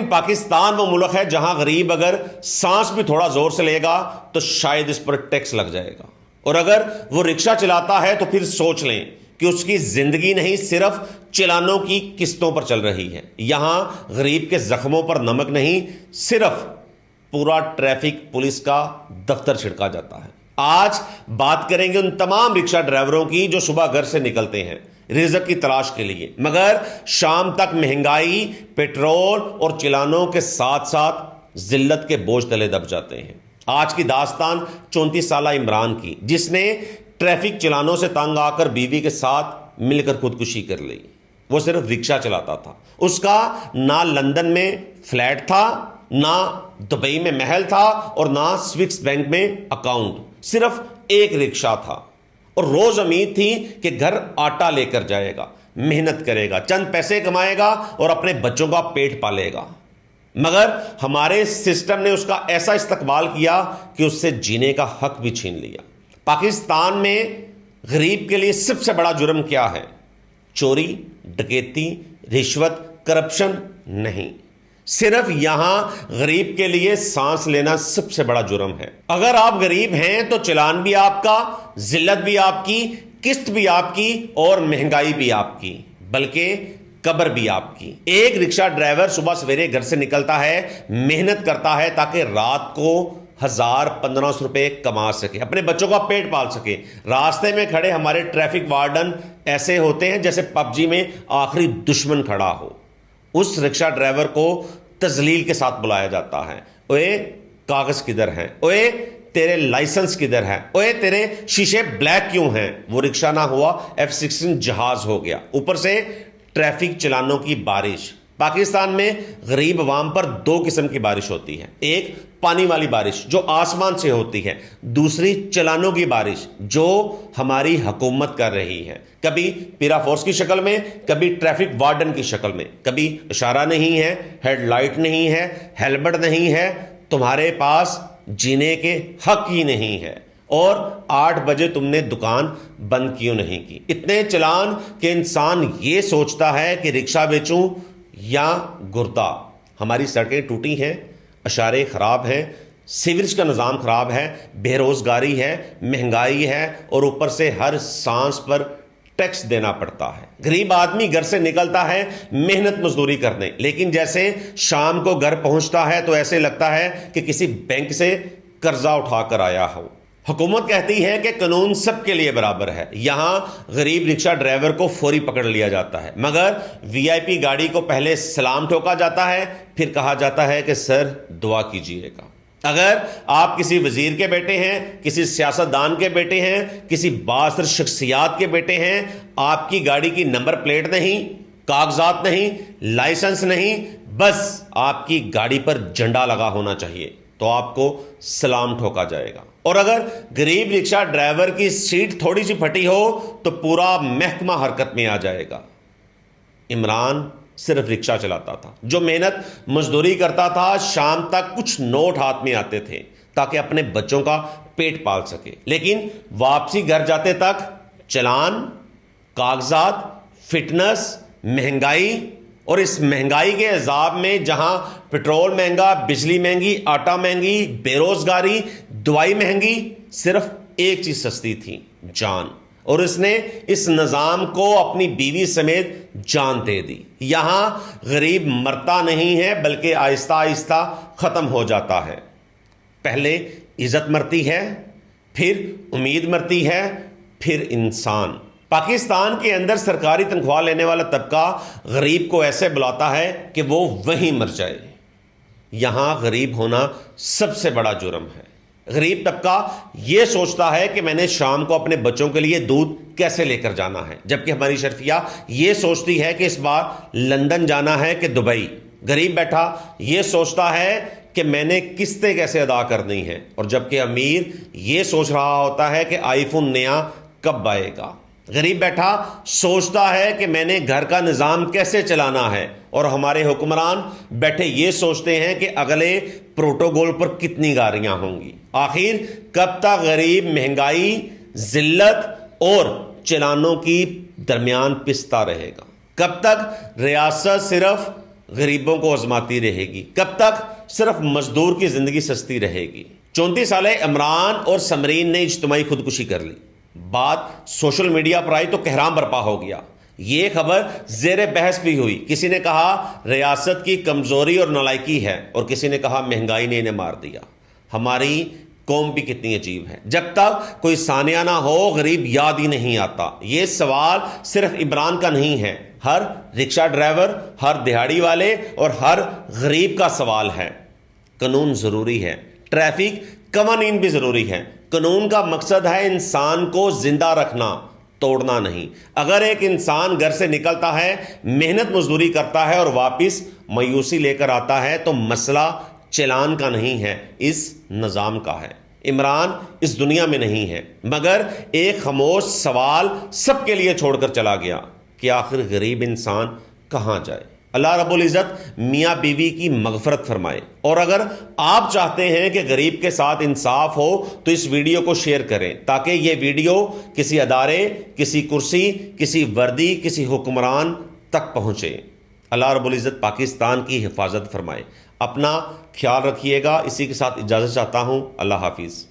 پاکستان وہ ملک ہے جہاں غریب اگر سانس بھی تھوڑا زور سے لے گا تو شاید اس پر ٹیکس لگ جائے گا، اور اگر وہ رکشہ چلاتا ہے تو پھر سوچ لیں کہ اس کی زندگی نہیں صرف چلانوں کی قسطوں پر چل رہی ہے۔ یہاں غریب کے زخموں پر نمک نہیں، صرف پورا ٹریفک پولیس کا دفتر چھڑکا جاتا ہے۔ آج بات کریں گے ان تمام رکشہ ڈرائیوروں کی جو صبح گھر سے نکلتے ہیں رزق کی تلاش کے لیے، مگر شام تک مہنگائی، پیٹرول اور چلانوں کے ساتھ ساتھ ذلت کے بوجھ تلے دب جاتے ہیں۔ آج کی داستان 34 سالہ عمران کی، جس نے ٹریفک چلانوں سے تنگ آ کر بیوی کے ساتھ مل کر خودکشی کر لی۔ وہ صرف رکشہ چلاتا تھا، اس کا نہ لندن میں فلیٹ تھا، نہ دبئی میں محل تھا، اور نہ سوئس بینک میں اکاؤنٹ، صرف ایک رکشہ تھا، اور روز امید تھی کہ گھر آٹا لے کر جائے گا، محنت کرے گا، چند پیسے کمائے گا اور اپنے بچوں کا پیٹ پالے گا۔ مگر ہمارے سسٹم نے اس کا ایسا استقبال کیا کہ اس سے جینے کا حق بھی چھین لیا۔ پاکستان میں غریب کے لیے سب سے بڑا جرم کیا ہے؟ چوری، ڈکیتی، رشوت، کرپشن نہیں، صرف یہاں غریب کے لیے سانس لینا سب سے بڑا جرم ہے۔ اگر آپ غریب ہیں تو چلان بھی آپ کا، ذلت بھی آپ کی، قسط بھی آپ کی، اور مہنگائی بھی آپ کی، بلکہ قبر بھی آپ کی۔ ایک رکشہ ڈرائیور صبح سویرے گھر سے نکلتا ہے، محنت کرتا ہے تاکہ رات کو 1000-1500 روپے کما سکے، اپنے بچوں کا پیٹ پال سکے۔ راستے میں کھڑے ہمارے ٹریفک وارڈن ایسے ہوتے ہیں جیسے پب جی میں آخری دشمن کھڑا ہو۔ اس رکشہ ڈرائیور کو تذلیل کے ساتھ بلایا جاتا ہے، اوے کاغذ کدھر ہیں، اوے تیرے لائسنس کدھر ہیں، اوے تیرے شیشے بلیک کیوں ہیں؟ وہ رکشہ نہ ہوا F-16 جہاز ہو گیا۔ اوپر سے ٹریفک چلانوں کی بارش۔ پاکستان میں غریب عوام پر دو قسم کی بارش ہوتی ہے، ایک پانی والی بارش جو آسمان سے ہوتی ہے، دوسری چلانوں کی بارش جو ہماری حکومت کر رہی ہے، کبھی پیرا فورس کی شکل میں، کبھی ٹریفک وارڈن کی شکل میں۔ کبھی اشارہ نہیں ہے، ہیڈ لائٹ نہیں ہے، ہیلمٹ نہیں ہے، تمہارے پاس جینے کے حق ہی نہیں ہے، اور 8 بجے تم نے دکان بند کیوں نہیں کی؟ اتنے چلان کہ انسان یہ سوچتا ہے کہ رکشہ بیچوں یا گردہ۔ ہماری سڑکیں ٹوٹی ہیں، اشارے خراب ہیں، سیوریج کا نظام خراب ہے، بے روزگاری ہے، مہنگائی ہے، اور اوپر سے ہر سانس پر ٹیکس دینا پڑتا ہے۔ غریب آدمی گھر سے نکلتا ہے محنت مزدوری کرنے، لیکن جیسے شام کو گھر پہنچتا ہے تو ایسے لگتا ہے کہ کسی بینک سے قرضہ اٹھا کر آیا ہو۔ حکومت کہتی ہے کہ قانون سب کے لیے برابر ہے، یہاں غریب رکشہ ڈرائیور کو فوری پکڑ لیا جاتا ہے، مگر VIP گاڑی کو پہلے سلام ٹھوکا جاتا ہے، پھر کہا جاتا ہے کہ سر دعا کیجئے گا۔ اگر آپ کسی وزیر کے بیٹے ہیں، کسی سیاستدان کے بیٹے ہیں، کسی بااثر شخصیات کے بیٹے ہیں، آپ کی گاڑی کی نمبر پلیٹ نہیں، کاغذات نہیں، لائسنس نہیں، بس آپ کی گاڑی پر جھنڈا لگا ہونا چاہیے تو آپ کو سلام ٹھوکا جائے گا۔ اور اگر غریب رکشہ ڈرائیور کی سیٹ تھوڑی سی پھٹی ہو تو پورا محکمہ حرکت میں آ جائے گا۔ عمران صرف رکشہ چلاتا تھا، جو محنت مزدوری کرتا تھا، شام تک کچھ نوٹ ہاتھ میں آتے تھے تاکہ اپنے بچوں کا پیٹ پال سکے، لیکن واپسی گھر جاتے تک چلان، کاغذات، فٹنس، مہنگائی، اور اس مہنگائی کے عذاب میں جہاں پیٹرول مہنگا، بجلی مہنگی، آٹا مہنگی، بے روزگاری، دوائی مہنگی، صرف ایک چیز سستی تھی، جان، اور اس نے اس نظام کو اپنی بیوی سمیت جان دے دی۔ یہاں غریب مرتا نہیں ہے بلکہ آہستہ آہستہ ختم ہو جاتا ہے۔ پہلے عزت مرتی ہے، پھر امید مرتی ہے، پھر انسان۔ پاکستان کے اندر سرکاری تنخواہ لینے والا طبقہ غریب کو ایسے بلاتا ہے کہ وہ وہیں مر جائے۔ یہاں غریب ہونا سب سے بڑا جرم ہے۔ غریب طبقہ یہ سوچتا ہے کہ میں نے شام کو اپنے بچوں کے لیے دودھ کیسے لے کر جانا ہے، جبکہ ہماری شرفیہ یہ سوچتی ہے کہ اس بار لندن جانا ہے کہ دبئی۔ غریب بیٹھا یہ سوچتا ہے کہ میں نے قسطیں کیسے ادا کرنی ہیں، اور جبکہ امیر یہ سوچ رہا ہوتا ہے کہ آئی فون نیا کب آئے گا۔ غریب بیٹھا سوچتا ہے کہ میں نے گھر کا نظام کیسے چلانا ہے، اور ہمارے حکمران بیٹھے یہ سوچتے ہیں کہ اگلے پروٹوکول پر کتنی گاڑیاں ہوں گی۔ آخر کب تک غریب مہنگائی، ذلت اور چلانوں کی درمیان پستا رہے گا؟ کب تک ریاست صرف غریبوں کو آزماتی رہے گی۔ کب تک؟ صرف مزدور کی زندگی سستی رہے گی۔ 34 سالہ عمران اور سمرین نے اجتماعی خودکشی کر لی۔ بات سوشل میڈیا پر آئی تو کہرام برپا ہو گیا۔ یہ خبر زیر بحث بھی ہوئی۔ کسی نے کہا ریاست کی کمزوری اور نالائکی ہے، اور کسی نے کہا مہنگائی نے انہیں مار دیا۔ ہماری قوم بھی کتنی عجیب ہے، جب تک کوئی ثانیہ نہ ہو غریب یاد ہی نہیں آتا۔ یہ سوال صرف عمران کا نہیں ہے، ہر رکشہ ڈرائیور، ہر دہاڑی والے اور ہر غریب کا سوال ہے۔ قانون ضروری ہے، ٹریفک قوانین بھی ضروری ہے۔ قانون کا مقصد ہے انسان کو زندہ رکھنا، توڑنا نہیں۔ اگر ایک انسان گھر سے نکلتا ہے، محنت مزدوری کرتا ہے اور واپس مایوسی لے کر آتا ہے تو مسئلہ چلان کا نہیں ہے، اس نظام کا ہے۔ عمران اس دنیا میں نہیں ہے، مگر ایک خاموش سوال سب کے لیے چھوڑ کر چلا گیا کہ آخر غریب انسان کہاں جائے۔ اللہ رب العزت میاں بیوی کی مغفرت فرمائے۔ اور اگر آپ چاہتے ہیں کہ غریب کے ساتھ انصاف ہو تو اس ویڈیو کو شیئر کریں، تاکہ یہ ویڈیو کسی ادارے، کسی کرسی، کسی وردی، کسی حکمران تک پہنچے۔ اللہ رب العزت پاکستان کی حفاظت فرمائے۔ اپنا خیال رکھیے گا۔ اسی کے ساتھ اجازت چاہتا ہوں۔ اللہ حافظ۔